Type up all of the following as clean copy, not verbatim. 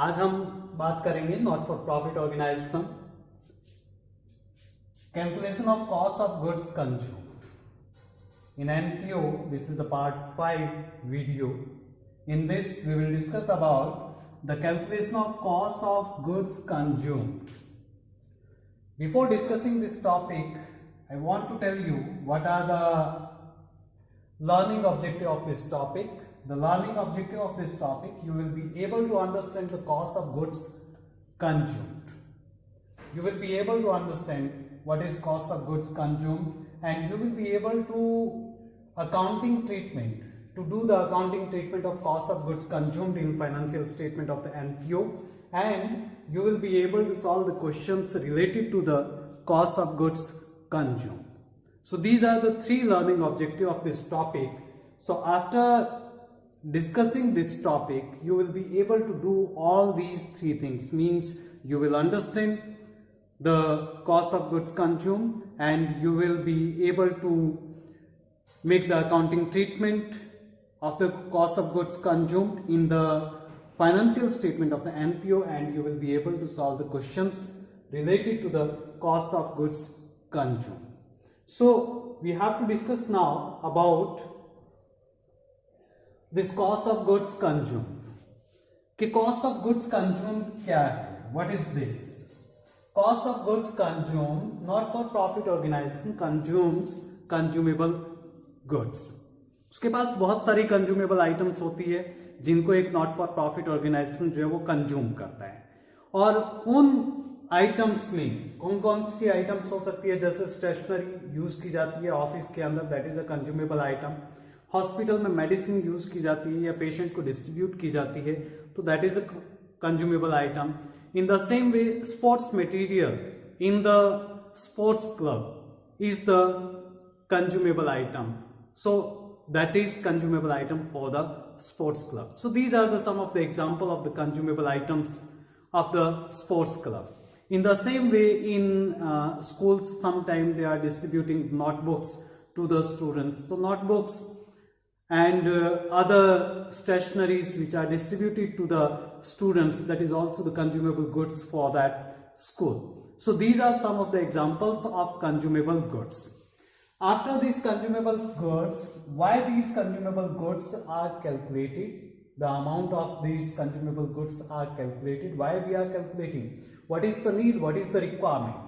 आज हम बात करेंगे not for profit organisation, calculation of cost of goods consumed in NPO. This is the part 5 video. In this we will discuss about the calculation of cost of goods consumed. Before discussing this topic, I want to tell you what are the learning objective of this topic. The learning objective of this topic, you will be able to understand the cost of goods consumed. You will be able to understand what is cost of goods consumed, and you will be able to do the accounting treatment of cost of goods consumed in financial statement of the NPO, and you will be able to solve the questions related to the cost of goods consumed. So these are the three learning objective of this topic. So after discussing this topic, you will be able to do all these three things. Means you will understand the cost of goods consumed, and you will be able to make the accounting treatment of the cost of goods consumed in the financial statement of the NPO, and you will be able to solve the questions related to the cost of goods consumed. So we have to discuss now about this cost of goods consumed. कि cost of goods consumed क्या है? What is this? Cost of goods consumed, not for profit organization consumes consumable goods. उसके पास बहुत सारी consumable items होती है जिनको एक नॉट फॉर प्रॉफिट ऑर्गेनाइजेशन जो है वो कंज्यूम करता है, और उन आइटम्स में कौन कौन सी आइटम्स हो सकती है? जैसे स्टेशनरी यूज की जाती है ऑफिस के अंदर, that is a consumable item. Hospital में मेडिसिन यूज की जाती है या पेशेंट को डिस्ट्रीब्यूट की जाती है, तो that is a consumable item. In the same way, sports material in the sports club is the consumable item. So that is consumable item for the sports club. So these are some of the example of the consumable items of the sports club. In the same way, in schools, sometimes they are distributing notebooks to the students. So notebooks and other stationaries which are distributed to the students, that is also the consumable goods for that school. So these are some of the examples of consumable goods. After these consumable goods, why these consumable goods are calculated, the amount of these consumable goods are calculated, why we are calculating, what is the need, what is the requirement?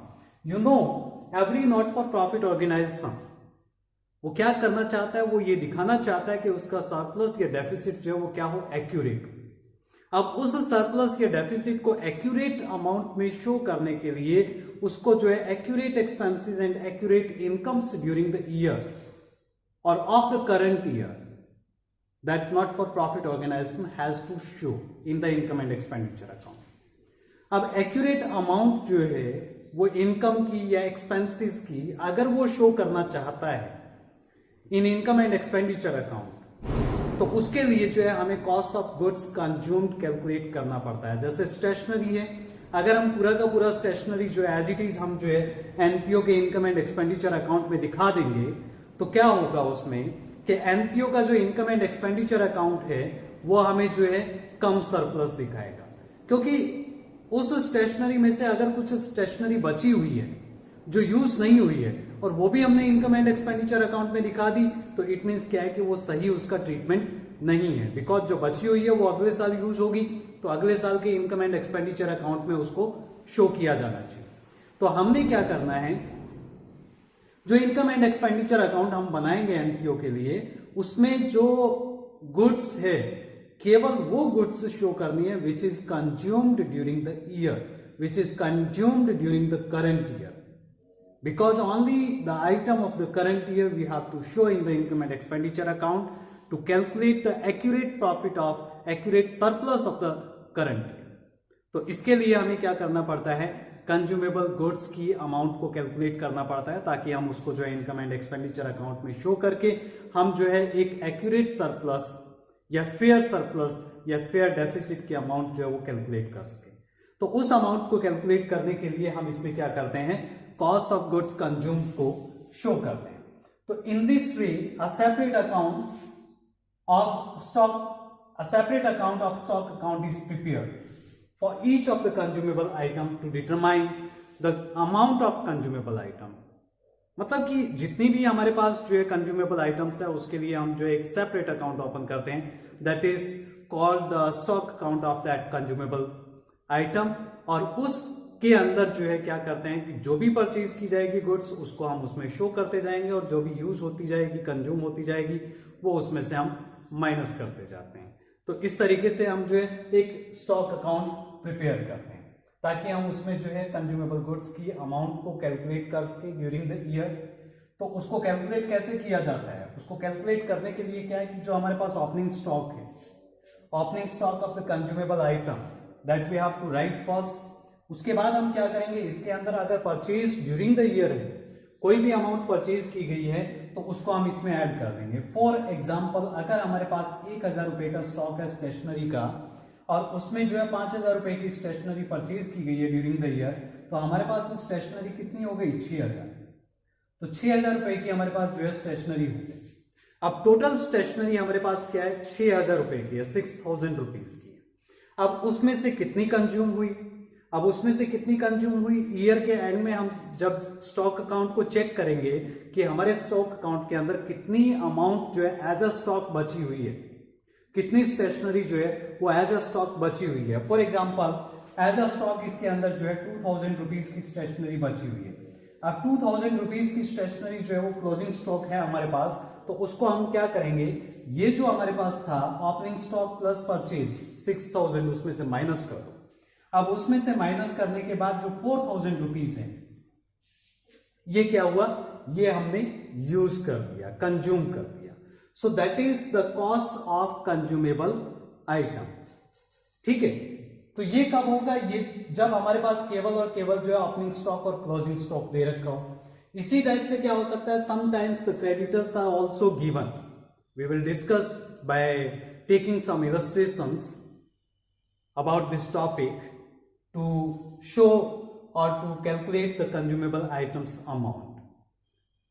You know, every not for profit organization वो क्या करना चाहता है? वो ये दिखाना चाहता है कि उसका सरप्लस या डेफिसिट जो है वो क्या हो, एक्यूरेट. अब उस सरप्लस या डेफिसिट को एक्यूरेट अमाउंट में शो करने के लिए उसको जो है accurate expenses and accurate incomes during the year और of the current year, that not for profit organisation has to show in the income and expenditure account. अब एक्यूरेट अमाउंट जो है वो इनकम की या एक्सपेंसेस की अगर वो शो करना चाहता है इन इनकम एंड एक्सपेंडिचर अकाउंट, तो उसके लिए जो है हमें cost of goods consumed calculate करना पड़ता है. जैसे स्टेशनरी है, अगर हम पूरा का पूरा स्टेशनरी जो है एज इट इज हम जो है एनपीओ के इनकम एंड एक्सपेंडिचर अकाउंट में दिखा देंगे, तो क्या होगा उसमें कि एनपीओ का जो इनकम एंड एक्सपेंडिचर अकाउंट है वो हमें जो है कम सरप्लस दिखाएगा. क्योंकि उस स्टेशनरी में से अगर कुछ स्टेशनरी बची हुई है जो यूज नहीं हुई है और वो भी हमने इनकम एंड एक्सपेंडिचर अकाउंट में दिखा दी, तो इट मींस क्या है कि वो सही उसका ट्रीटमेंट नहीं है. बिकॉज जो बची हुई है वो अगले साल यूज होगी, तो अगले साल के इनकम एंड एक्सपेंडिचर अकाउंट में उसको शो किया जाना चाहिए. तो हमने क्या करना है, जो इनकम एंड एक्सपेंडिचर अकाउंट हम बनाएंगे एनपीओ के लिए, उसमें जो गुड्स है केवल वो गुड्स शो करनी है which is consumed during the year, which is consumed during the current year. Because only the item of the current year we have to show in the income and expenditure account to calculate the accurate profit of accurate surplus of the current year. तो इसके लिए हमें क्या करना पड़ता है, consumable goods की amount को कैलकुलेट करना पड़ता है, ताकि हम उसको जो है इनकम एंड एक्सपेंडिचर अकाउंट में शो करके हम जो है एक एक्यूरेट सरप्लस या फेयर सरप्लस या फेयर डेफिसिट की अमाउंट जो है वो कैलकुलेट कर सके. तो उस अमाउंट को कैलकुलेट करने के लिए हम इसमें क्या करते हैं, कॉस्ट ऑफ गुड्स कंज्यूम्ड को शो करते हैं. तो in this way a separate account of stock account is prepared. For each of the consumable item to determine the amount of consumable item. मतलब कि जितनी भी हमारे पास जो है कंज्यूमेबल आइटम्स है उसके लिए हम जो है एक सेपरेट अकाउंट ओपन करते हैं, that is called the stock account of that consumable item. और उसके अंदर जो है क्या करते हैं कि जो भी परचेज की जाएगी गुड्स उसको हम उसमें शो करते जाएंगे, और जो भी यूज होती जाएगी, कंज्यूम होती जाएगी, वो उसमें से हम माइनस करते जाते हैं। तो इस तरीके से हम जो है एक स्टॉक अकाउंट प्रिपेयर करते हैं ताकि हम उसमें जो है कंज्यूमेबल गुड्स की अमाउंट को कैलकुलेट कर सके ड्यूरिंग द ईयर। तो उसको कैलकुलेट कैसे किया जाता है? उसको कैलकुलेट करने के लिए क्या है कि जो हमारे पास ओपनिंग स्टॉक है, opening stock of the consumable item, that we have to write first. उसके बाद हम क्या करेंगे, इसके अंदर अगर परचेज ड्यूरिंग द ईयर है, कोई भी अमाउंट परचेज की गई है तो उसको हम इसमें ऐड कर देंगे। फॉर एग्जाम्पल, अगर हमारे पास 1000 रुपए का स्टॉक है स्टेशनरी का और उसमें जो है 5000 रुपए की स्टेशनरी परचेज की गई है ड्यूरिंग द ईयर, तो हमारे पास स्टेशनरी कितनी हो गई? 6000। तो 6000 रुपए की हमारे पास जो है स्टेशनरी हो गई। अब टोटल स्टेशनरी हमारे पास क्या है? 6000 रुपए की है, 6000 रुपीज की है। अब उसमें से कितनी कंज्यूम हुई? अब उसमें से कितनी कंज्यूम हुई, ईयर के एंड में हम जब स्टॉक अकाउंट को चेक करेंगे कि हमारे स्टॉक अकाउंट के अंदर कितनी अमाउंट जो है एज अ स्टॉक बची हुई है, कितनी स्टेशनरी जो है वो एज अ स्टॉक बची हुई है। For example, as a stock इसके अंदर जो है 2000 रुपीज की स्टेशनरी बची हुई है। अब 2000 रुपीज की स्टेशनरी जो है वो क्लोजिंग स्टॉक है हमारे पास, तो उसको हम क्या करेंगे, ये जो हमारे पास था ओपनिंग स्टॉक प्लस परचेज 6000, उसमें से माइनस कर दो। अब उसमें से माइनस करने के बाद जो 4000 रुपीज है, ये क्या हुआ, ये हमने यूज कर दिया, कंज्यूम कर दिया। So that is the cost of consumable item. ठीक है, तो ये कब होगा, ये जब हमारे पास केवल और केवल जो है ओपनिंग स्टॉक और क्लोजिंग स्टॉक दे रखा हो। इसी टाइप से क्या हो सकता है, sometimes the creditors are also given. We will discuss by taking some illustrations about this topic to show or to calculate the consumable items amount.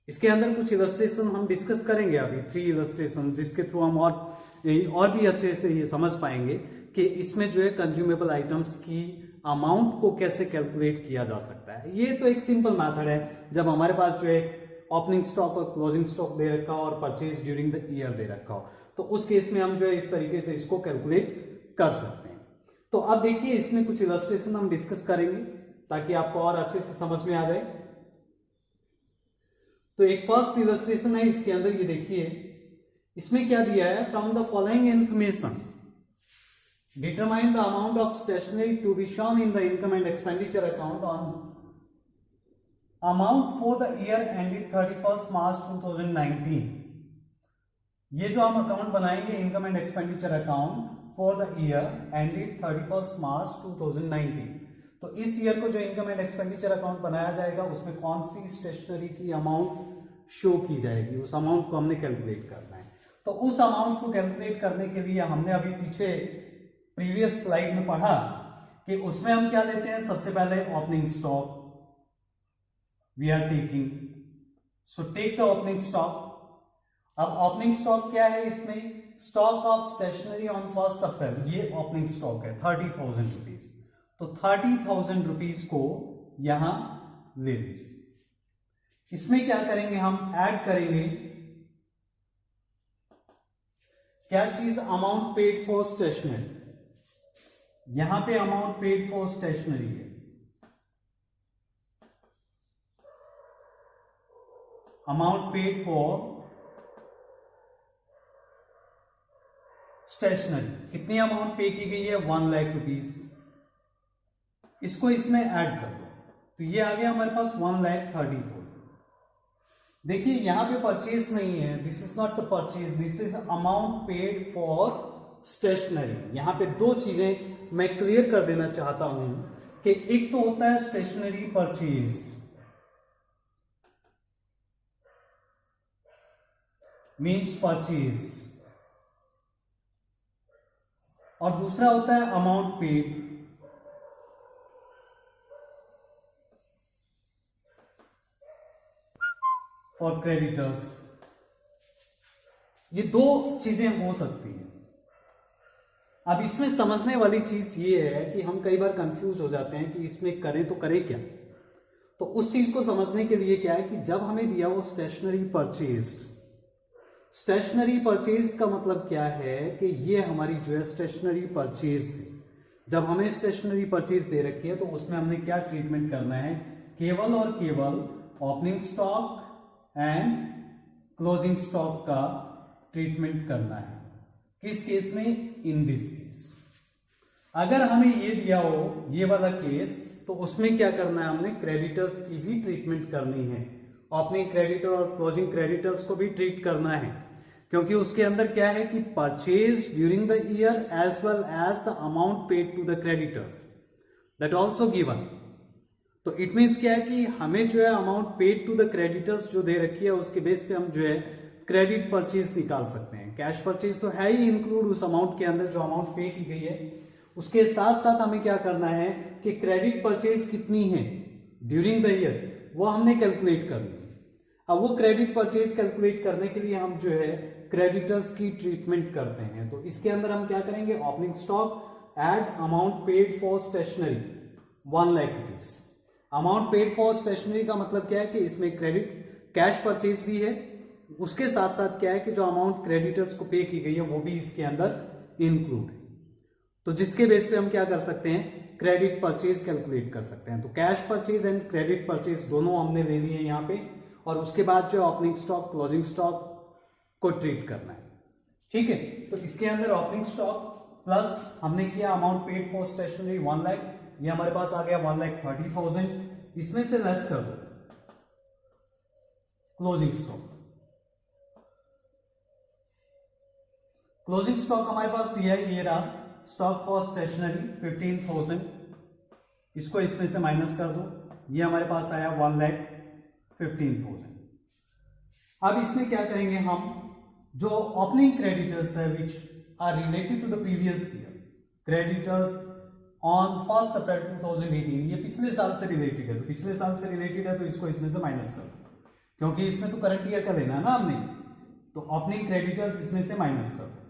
इसके अंदर कुछ इलस्ट्रेशन हम डिस्कस करेंगे अभी, 3 इलस्ट्रेशन, जिसके थ्रू हम और भी अच्छे से ये समझ पाएंगे कि इसमें जो है कंज्यूमेबल आइटम्स की अमाउंट को कैसे कैलकुलेट किया जा सकता है। ये तो एक सिंपल मेथड है, जब हमारे पास जो है ओपनिंग स्टॉक और क्लोजिंग स्टॉक दे रखा हो और परचेज ड्यूरिंग द ईयर दे रखा हो, तो उस केस में हम जो है इस तरीके से इसको कैलकुलेट कर सकते हैं। तो अब देखिए इसमें कुछ इलस्ट्रेशन हम डिस्कस करेंगे ताकि आपको और अच्छे से समझ में आ जाए। तो एक फर्स्ट इलस्ट्रेशन है, इसके अंदर ये देखिए, इसमें क्या दिया है, from the following information determine the amount of stationery to be shown in the income and expenditure account on amount for the year ended 31 March 2019। ये जो हम अकाउंट बनाएंगे income and expenditure account for the year ended 31 March 2019, तो इस year को जो income and expenditure account बनाया जाएगा उसमें कौन सी स्टेशनरी की अमाउंट शो की जाएगी, उस अमाउंट को हमने कैलकुलेट करना है। तो उस अमाउंट को कैलकुलेट करने के लिए हमने अभी पीछे प्रीवियस स्लाइड में पढ़ा कि उसमें हम क्या लेते हैं, सबसे पहले opening stock we are taking, so take the opening stock. अब ओपनिंग स्टॉक क्या है, इसमें stock of stationery on 1 April, ये ओपनिंग स्टॉक है 30,000 रुपीज। तो 30,000 रुपीज को यहां ले लीजिए। इसमें क्या करेंगे, हम ऐड करेंगे क्या चीज, अमाउंट पेड फॉर स्टेशनरी। यहां पे अमाउंट पेड फॉर स्टेशनरी है, अमाउंट पेड फॉर स्टेशनरी, कितनी अमाउंट पे की गई है, 1 लाख रुपीज। इसको इसमें ऐड कर दो, तो ये आ गया हमारे पास 1,30,000। देखिए यहां पे परचेज नहीं है, this is not the purchase, this is amount paid for stationery. यहां पे 2 चीजें मैं क्लियर कर देना चाहता हूं कि एक तो होता है स्टेशनरी परचेज, मीन्स परचेज, और दूसरा होता है अमाउंट पेड, फॉर क्रेडिटर्स। ये 2 चीजें हो सकती हैं। अब इसमें समझने वाली चीज ये है कि हम कई बार कंफ्यूज हो जाते हैं कि इसमें करें तो करें क्या। तो उस चीज को समझने के लिए क्या है कि जब हमें दिया वो स्टेशनरी परचेज्ड, स्टेशनरी परचेज का मतलब क्या है कि ये हमारी जो है स्टेशनरी परचेज है। जब हमें स्टेशनरी परचेज दे रखी है तो उसमें हमने क्या ट्रीटमेंट करना है, केवल और केवल opening stock and closing stock का ट्रीटमेंट करना है। किस केस में, इन दिस केस। अगर हमें ये दिया हो ये वाला केस, तो उसमें क्या करना है, हमने क्रेडिटर्स की भी ट्रीटमेंट करनी है, ओपनिंग क्रेडिटर और क्लोजिंग क्रेडिटर्स को भी ट्रीट करना है, क्योंकि उसके अंदर क्या है कि purchase during the year as well as the amount paid to the creditors that also given. तो इट मीन्स क्या है कि हमें जो है amount paid to the creditors जो दे रखी है उसके बेस पे हम जो है क्रेडिट परचेज निकाल सकते हैं। कैश परचेज तो है ही इंक्लूड उस अमाउंट के अंदर जो अमाउंट पे की गई है। उसके साथ साथ हमें क्या करना है कि क्रेडिट परचेज कितनी है ड्यूरिंग द ईयर, वो हमने कैलकुलेट करनी है। अब वो क्रेडिट परचेज कैलकुलेट करने के लिए हम जो है क्रेडिटर्स की ट्रीटमेंट करते हैं। तो इसके अंदर हम क्या करेंगे, opening stock add amount paid for stationery 1 lakh rupees. Amount paid for stationery का मतलब क्या है कि इसमें क्रेडिट कैश परचेज भी है, उसके साथ साथ क्या है कि जो अमाउंट क्रेडिटर्स को पे की गई है वो भी इसके अंदर इंक्लूड है। तो जिसके बेस पे हम क्या कर सकते हैं, क्रेडिट परचेज कैलकुलेट कर सकते हैं। तो cash purchase and credit purchase दोनों हमने ले लिए यहाँ पे, और उसके बाद जो ओपनिंग स्टॉक क्लोजिंग स्टॉक को ट्रीट करना है। ठीक है, तो इसके अंदर ओपनिंग स्टॉक प्लस हमने किया amount paid for stationery 1 lakh, ये हमारे पास आ गया 1,30,000। इसमें से लेस कर दो क्लोजिंग स्टॉक। क्लोजिंग स्टॉक हमारे पास दिया है, ये रहा स्टॉक फॉर स्टेशनरी 15,000, इसको इसमें से माइनस कर दो, ये हमारे पास आया 1,15,000। अब इसमें क्या करेंगे हम, जो ओपनिंग क्रेडिटर्स है which are related to the previous year, creditors on 1 April 2018, ये पिछले साल से रिलेटेड है, तो पिछले साल से रिलेटेड है तो इसको इसमें से माइनस कर दो, क्योंकि इसमें तो करंट ईयर का लेना है ना हमने। तो ओपनिंग क्रेडिटर्स इसमें से माइनस कर दो।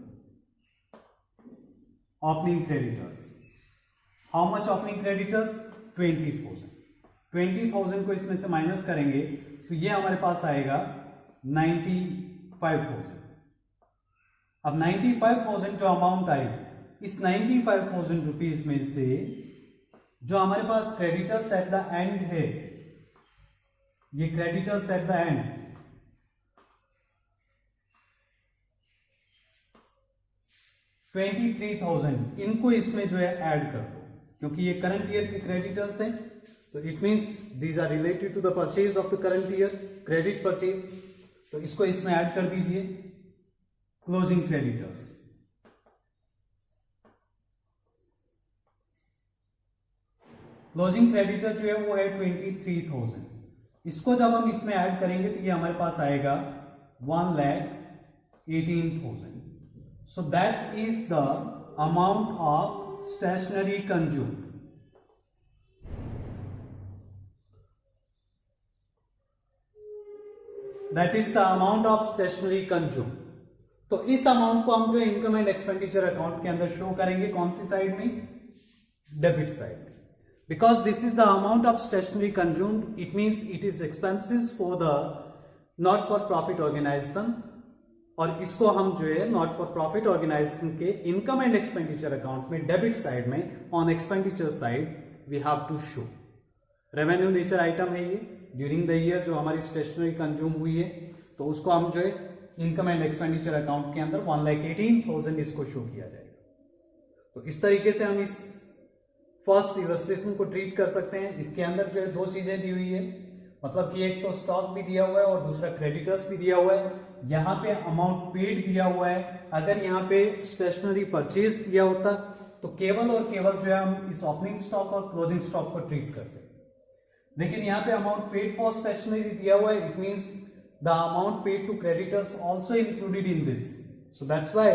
Opening creditors, how much opening creditors, 20,000। 20,000 को इसमें से माइनस करेंगे तो ये हमारे पास आएगा 95,000। अब 95,000 जो अमाउंट आई, इस 95,000 रुपीज में से जो हमारे पास क्रेडिटर्स एट द एंड है, ये क्रेडिटर्स एट द एंड 23,000, इनको इसमें जो है ऐड कर दो, क्योंकि ये करंट ईयर के क्रेडिटर्स हैं। तो it means these are related to the purchase of the current year, credit purchase. तो इसको इसमें ऐड कर दीजिए। क्लोजिंग क्रेडिटर्स, क्लोजिंग क्रेडिटर जो है वो है 23,000, इसको जब हम इसमें ऐड करेंगे तो ये हमारे पास आएगा 1,18,000। So that is the amount of stationery consumed. That is the amount of stationery consumed. तो इस अमाउंट को हम जो इनकम एंड एक्सपेंडिचर अकाउंट के अंदर शो करेंगे, कौन सी साइड में, डेबिट साइड में। Because this is the amount of stationery consumed, it means it is expenses for the not for profit organisation, और इसको हम जो है नॉट फॉर प्रॉफिट ऑर्गेनाइजेशन के इनकम एंड एक्सपेंडिचर अकाउंट में डेबिट साइड में on expenditure side we have to show. Revenue nature item है ये, ड्यूरिंग द ईयर जो हमारी स्टेशनरी कंज्यूम हुई है, तो उसको हम जो है इनकम एंड एक्सपेंडिचर अकाउंट के अंदर 1,18,000 इसको शो किया जाएगा। तो इस तरीके से हम इस फर्स्ट इलस्ट्रेशन को ट्रीट कर सकते हैं। इसके अंदर जो है दो चीजें दी हुई है, मतलब कि एक तो स्टॉक भी दिया हुआ है और दूसरा क्रेडिटर्स भी दिया हुआ है। यहाँ पे अमाउंट पेड दिया हुआ है। अगर यहाँ पे स्टेशनरी परचेज दिया होता तो केवल और केवल जो है हम इस ओपनिंग स्टॉक और क्लोजिंग स्टॉक को ट्रीट करते, लेकिन यहाँ पे अमाउंट पेड फॉर स्टेशनरी दिया हुआ है, it means the amount paid to creditors also included in this, so that's why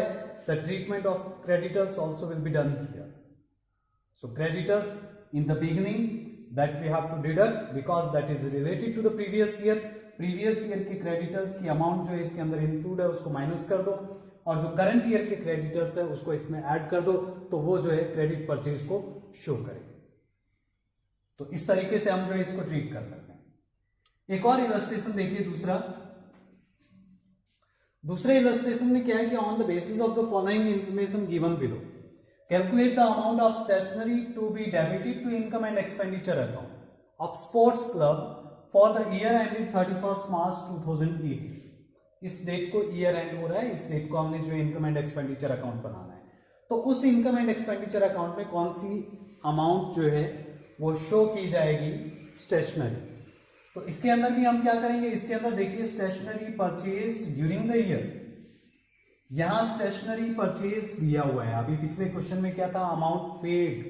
the treatment of creditors also will be done here. So creditors in the beginning that we have to deduct because that is related to the previous year। previous year के creditors की amount जो है इसके अंदर include है उसको minus कर दो, और जो करंट ईयर के क्रेडिटर्स है उसको इसमें ऐड कर दो, तो वो जो है क्रेडिट परचेज को शो करेगा। तो इस तरीके से हम जो है इसको ट्रीट कर सकते हैं। एक और इलस्ट्रेशन देखिए, दूसरे इलस्ट्रेशन में क्या है कि on the basis of the following information given below, calculate the amount of stationery to be debited to income and expenditure account of sports club for the year ended 31 March 2018। इस date को year and हो रहा है, इस date को हमने जो income and expenditure account बनाना है। तो उस इनकम एंड एक्सपेंडिचर अकाउंट में कौन सी अमाउंट जो है वो शो की जाएगी, स्टेशनरी। तो इसके अंदर भी हम क्या करेंगे, इसके अंदर देखिए stationery purchase during the year, यहां स्टेशनरी परचेज दिया हुआ है। अभी पिछले क्वेश्चन में क्या था, amount paid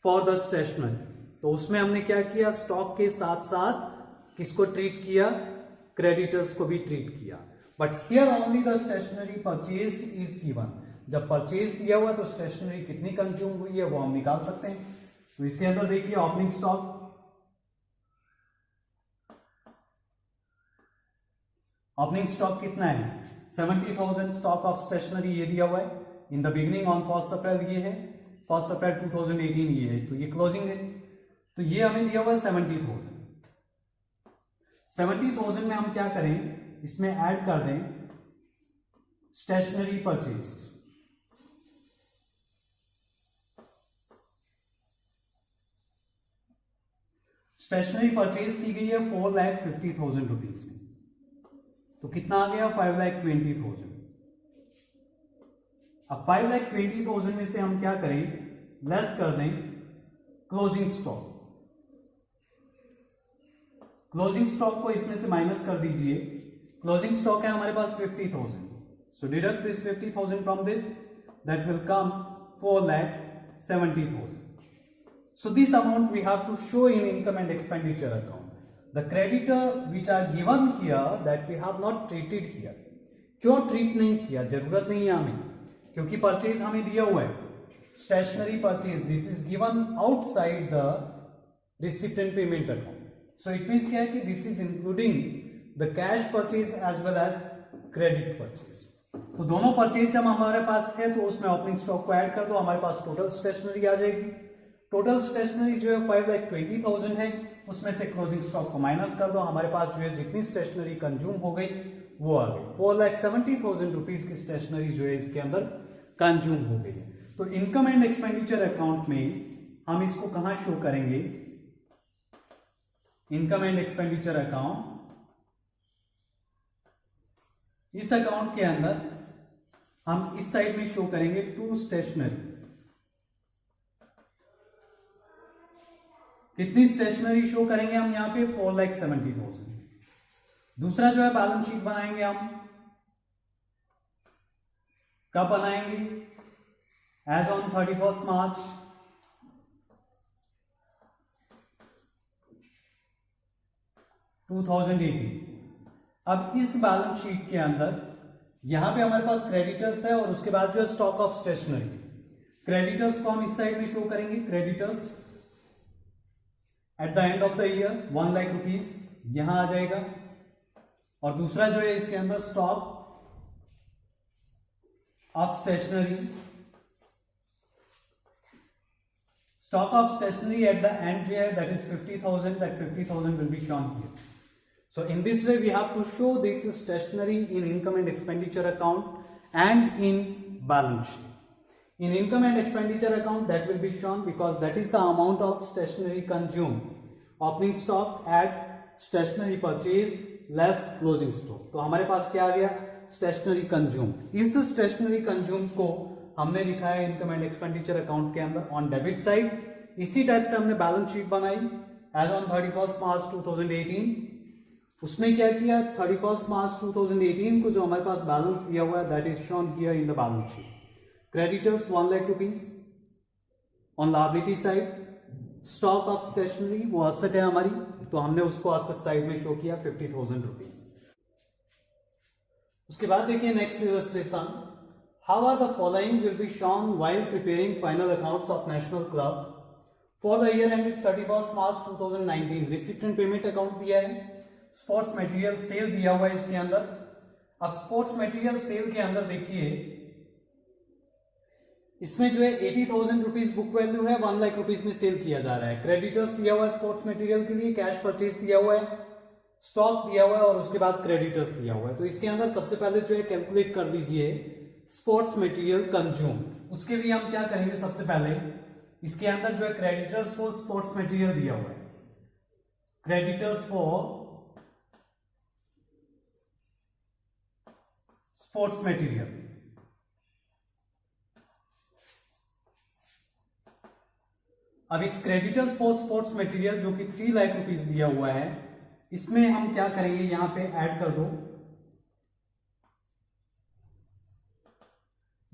for the stationery, तो उसमें हमने क्या किया, स्टॉक के साथ साथ किसको ट्रीट किया, क्रेडिटर्स को भी ट्रीट किया। But here only the stationery purchase is given. जब परचेज दिया हुआ तो स्टेशनरी कितनी कंज्यूम हुई है वो हम निकाल सकते हैं। तो इसके अंदर देखिए ओपनिंग स्टॉक, कितना है, 70,000 स्टॉक ऑफ स्टेशनरी ये दिया हुआ है। In the beginning on 1 April ये है, 1 अप्रैल 2018 ये है, तो ये क्लोजिंग है। तो ये हमें दिया हुआ है 70,000। 70,000 में हम क्या करें, इसमें ऐड कर दें स्टेशनरी परचेज। स्टेशनरी परचेज की गई है 4,50,000 रुपीज में, तो कितना आ गया, 5,20,000। अब 5,20,000 में से हम क्या करें, लेस कर दें क्लोजिंग स्टॉक। क्लोजिंग स्टॉक को इसमें से माइनस कर दीजिए। क्लोजिंग स्टॉक है हमारे पास 50,000, so deduct this 50,000 from this, that will come 4,70,000. So this amount we have to show in income and expenditure account. The creditor which are given here that we have not treated here. क्यों treat नहीं किया, जरूरत नहीं है हमें, क्योंकि purchase हमें दिया हुआ है, stationery purchase, this is given outside the receipt and payment account. So it means क्या है कि this is including the cash purchase as well as credit purchase. तो दोनों परचेज जब हमारे पास है तो उसमें ओपनिंग स्टॉक को ऐड कर दो, हमारे पास टोटल स्टेशनरी आ जाएगी. टोटल स्टेशनरी जो है 5,20,000 है, उसमें से क्लोजिंग स्टॉक को माइनस कर दो, हमारे पास जो है जितनी स्टेशनरी कंज्यूम हो गई वो आ गई. 4,70,000 रुपीज की स्टेशनरी जो है इसके अंदर कंज्यूम हो गई. तो इनकम एंड एक्सपेंडिचर अकाउंट में हम इसको कहां शो करेंगे, इनकम एंड एक्सपेंडिचर अकाउंट, इस अकाउंट के अंदर हम इस साइड में शो करेंगे टू स्टेशनरी. कितनी स्टेशनरी शो करेंगे हम यहाँ पे, 4,70,000. दूसरा जो है बैलेंस शीट बनाएंगे हम, कब बनाएंगे, एज ऑन 31 मार्च 2018. अब इस बैलेंस शीट के अंदर यहां पे हमारे पास क्रेडिटर्स है और उसके बाद जो है स्टॉक ऑफ स्टेशनरी. क्रेडिटर्स को हम इस साइड में शो करेंगे, creditors at the end of the year 1 lakh rupees यहां आ जाएगा. और दूसरा जो है इसके अंदर stock of stationery, stock of stationery at the end जो है that is 50,000, that 50,000 will be shown here. So in this way we have to show this stationery in income and expenditure account and in balance sheet. In income and expenditure account that will be shown because that is the amount of stationery consumed. Opening stock at stationery purchase less closing stock. तो हमारे पास क्या आ गया, stationery consumed. इस stationery consumed को हमने लिखा है income and expenditure account के अंदर on debit side. इसी टाइप से हमने बैलेंस शीट बनाई as on 31 मार्च 2018. उसमें क्या किया, 31 मार्च 2018 को जो हमारे पास बैलेंस दिया हुआ है that is shown here in the balance sheet. Creditors 1 lakh rupees on liability side. Stock of stationery वो असेट है हमारी, तो हमने उसको असेट साइड में शो किया 50,000 रुपीज. उसके बाद देखिए next illustration, how are the following will be shown while preparing final accounts of national club for the year ended 31 March 2019. Receipt and payment account दिया है, स्पोर्ट्स मटेरियल सेल दिया हुआ है इसके अंदर, अब स्पोर्ट्स मटेरियल सेल के अंदर देखिए, इसमें जो है 80,000 रुपीज बुक वैल्यू है, 1 लाख रुपीज में सेल किया जा रहा है। क्रेडिटर्स दिया हुआ है स्पोर्ट्स मटेरियल के लिए, कैश परचेज दिया हुआ है, स्टॉक दिया हुआ है और उसके बाद क्रेडिटर्स दिया हुआ है। तो इसके अंदर सबसे पहले जो है कैलकुलेट कर लीजिए स्पोर्ट्स मटेरियल कंज्यूम। उसके लिए हम क्या करेंगे, सबसे पहले इसके अंदर जो है क्रेडिटर्स फॉर स्पोर्ट्स मटेरियल दिया हुआ है, क्रेडिटर्स फॉर स्पोर्ट्स मटेरियल। अब इस क्रेडिटर्स फॉर स्पोर्ट्स मटेरियल जो कि 3 लाख रुपीज दिया हुआ है, इसमें हम क्या करेंगे, यहां पे ऐड कर दो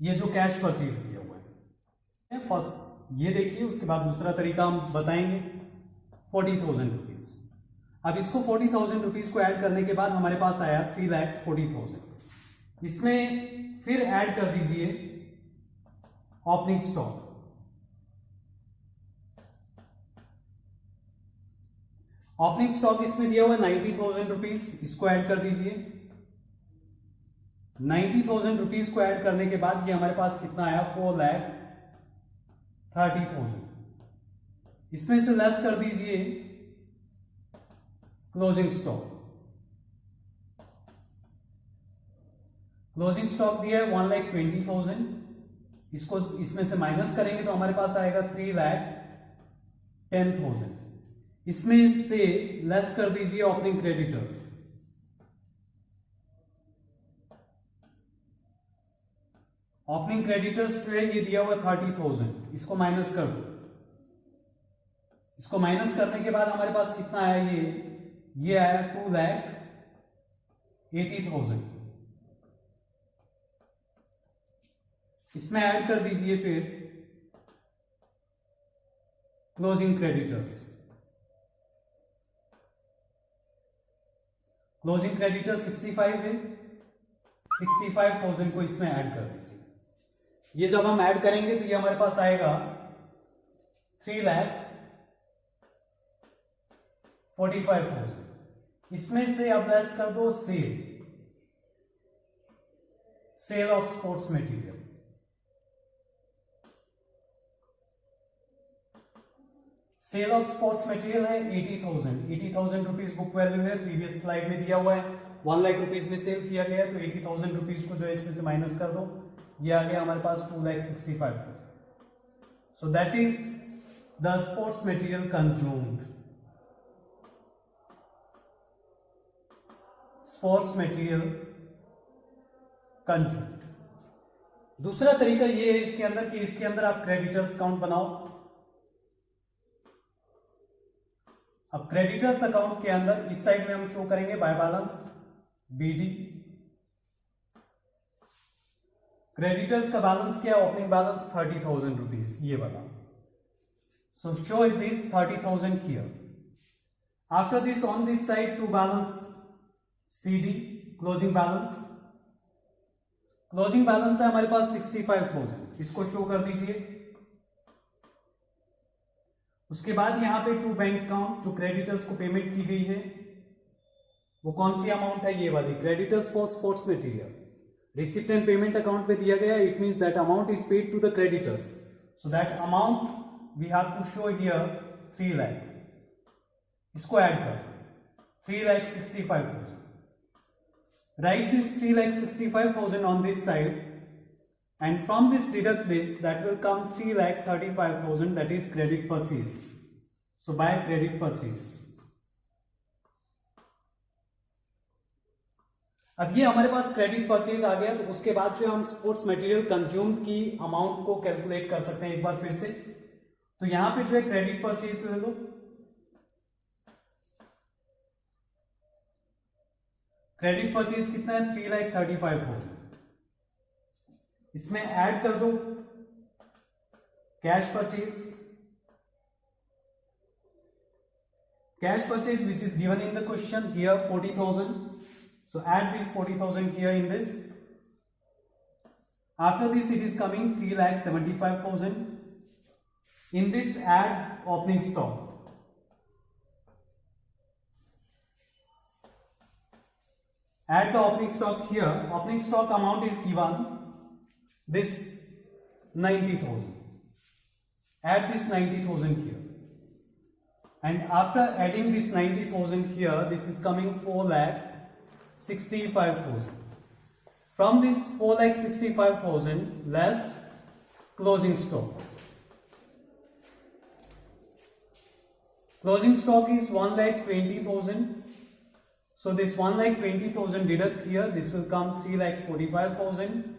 ये जो कैश परचेज दिया हुआ है। फर्स्ट ये देखिए, उसके बाद दूसरा तरीका हम बताएंगे 40,000 रुपीज। अब इसको 40,000 रुपीज को ऐड करने के बाद हमारे पास आया 3,40,000। इसमें फिर ऐड कर दीजिए ओपनिंग स्टॉक। ओपनिंग स्टॉक इसमें दिया हुआ है 90,000 रुपीज, इसको ऐड कर दीजिए। 90,000 रुपीज को ऐड करने के बाद ये हमारे पास कितना आया, 4,30,000। इसमें से लेस कर दीजिए क्लोजिंग स्टॉक। क्लोजिंग स्टॉक दिया है 1,20,000, इसको इसमें से माइनस करेंगे तो हमारे पास आएगा 3,10,000। इसमें से लेस कर दीजिए ओपनिंग क्रेडिटर्स। ओपनिंग क्रेडिटर्स जो है ये दिया हुआ 30,000, इसको माइनस कर दो। इसको माइनस करने के बाद हमारे पास कितना आया, ये आया 2,80,000। इसमें ऐड कर दीजिए फिर क्लोजिंग क्रेडिटर्स। क्लोजिंग क्रेडिटर 65 है, 65,000 को इसमें ऐड कर दीजिए। ये जब हम ऐड करेंगे तो ये हमारे पास आएगा 3,45,000। इसमें से अब लेस कर दो sale of sports material. Sale of sports material है 80,000 रुपीज बुक वैल्यू है, प्रीवियस स्लाइड में दिया हुआ है 1 लाख रुपीज में सेल किया गया है, तो 80,000 रुपीज को जो है इसमें से माइनस कर दो, ये आ गया हमारे पास 2,65,000। So that is the sports material consumed. Sports material consumed. दूसरा तरीका ये है इसके अंदर कि इसके अंदर आप क्रेडिटर्स अकाउंट बनाओ। अब क्रेडिटर्स अकाउंट के अंदर इस साइड में हम शो करेंगे बाय बैलेंस बीडी। क्रेडिटर्स का बैलेंस क्या है, ओपनिंग बैलेंस 30,000 रुपीज, ये वाला। So show this 30,000 here. After this on this side to balance CD closing balance. Closing balance है हमारे पास 65,000, इसको शो कर दीजिए। उसके बाद यहां पे टू बैंक अकाउंट जो क्रेडिटर्स को पेमेंट की गई है, वो कौन सी अमाउंट है, ये वाली creditors for sports material. Receipt and payment account पे दिया गया, it means that amount is paid to the creditors, so that amount we have to show here 3 lakh. इसको ऐड कर 3,65,000। Write this 3,65,000 on this side, and from this deduct this, that will come 3,35,000, that is credit purchase. So buy credit purchase. अब ये हमारे पास credit purchase आ गया, तो उसके बाद जो हम स्पोर्ट्स मटेरियल कंज्यूम की अमाउंट को कैलकुलेट कर सकते हैं एक बार फिर से। तो यहां पे जो है क्रेडिट परचेज ले लो। क्रेडिट परचेज कितना है, 3,35,000। इसमें ऐड कर दो cash purchase. Cash purchase which is given in the question here 40,000, so add this 40,000 here in this. After this it is coming 3,75,000. In this add opening stock. Add the opening stock here. Opening stock amount is given this 90,000. Add this 90,000 here. And after adding this 90,000 here, this is coming 4,65,000. From this 4,65,000 less closing stock. Closing stock is 1,20,000. So this 1,20,000 deduct here, this will come 3,45,000.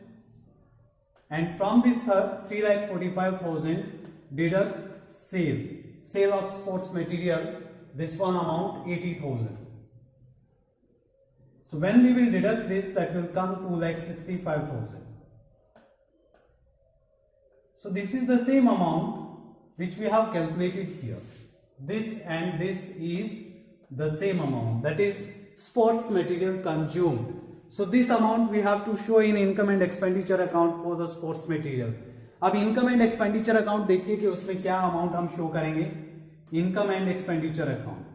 And from this 3,45,000 deduct sale of sports material, this one amount 80,000. So when we will deduct this, that will come 2,65,000. So this is the same amount which we have calculated here. This and this is the same amount, that is sports material consumed. So this amount we have to show in income and expenditure account for the sports material. अब income and expenditure account देखिए कि उसमें क्या amount हम show करेंगे. Income and expenditure account.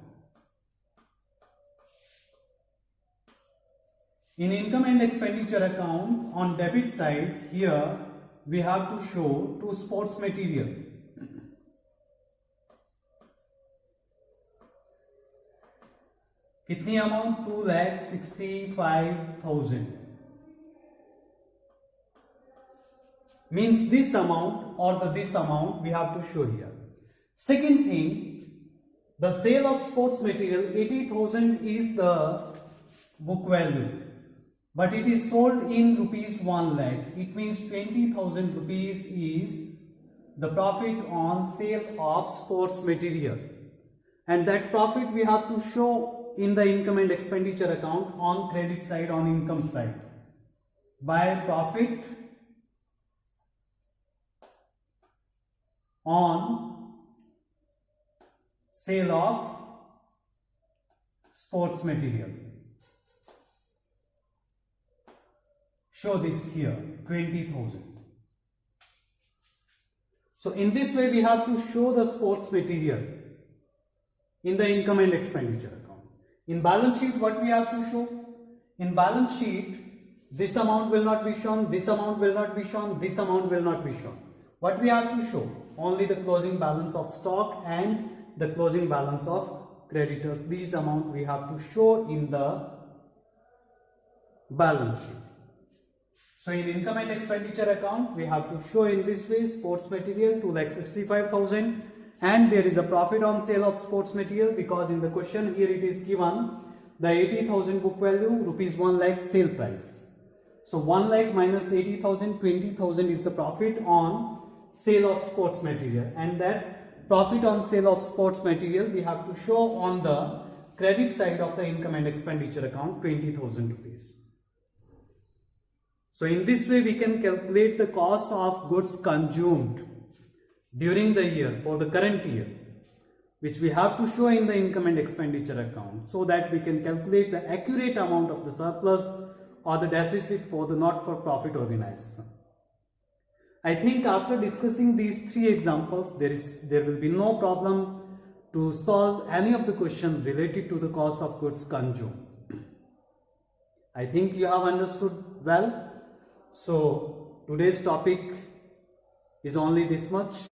In income and expenditure account, on debit side, here we have to show to sports material. कितनी amount? 2,65,000. Means this amount or this amount we have to show here. Second thing, the sale of sports material, 80,000 is the book value, but it is sold in rupees 1 lakh. It means 20,000 rupees is the profit on sale of sports material, and that profit we have to show in the income and expenditure account on credit side, on income side, by profit on sale of sports material. Show this here, 20,000. So in this way we have to show the sports material in the income and expenditure account. In balance sheet, what we have to show? In balance sheet, this amount will not be shown, this amount will not be shown, this amount will not be shown. What we have to show? Only the closing balance of stock and the closing balance of creditors. These amount we have to show in the balance sheet. So in income and expenditure account, we have to show in this way: sports material 2,65,000, and there is a profit on sale of sports material, because in the question here it is given the 80,000 book value, rupees 1 lakh sale price. So 1 lakh minus 80,000, 20,000 is the profit on sale of sports material, and that profit on sale of sports material we have to show on the credit side of the income and expenditure account, 20,000 rupees. So in this way we can calculate the cost of goods consumed during the year for the current year, which we have to show in the income and expenditure account, so that we can calculate the accurate amount of the surplus or the deficit for the not-for-profit organization. I think after discussing these three examples, there will be no problem to solve any of the questions related to the cost of goods consumed. I think you have understood well. So today's topic is only this much.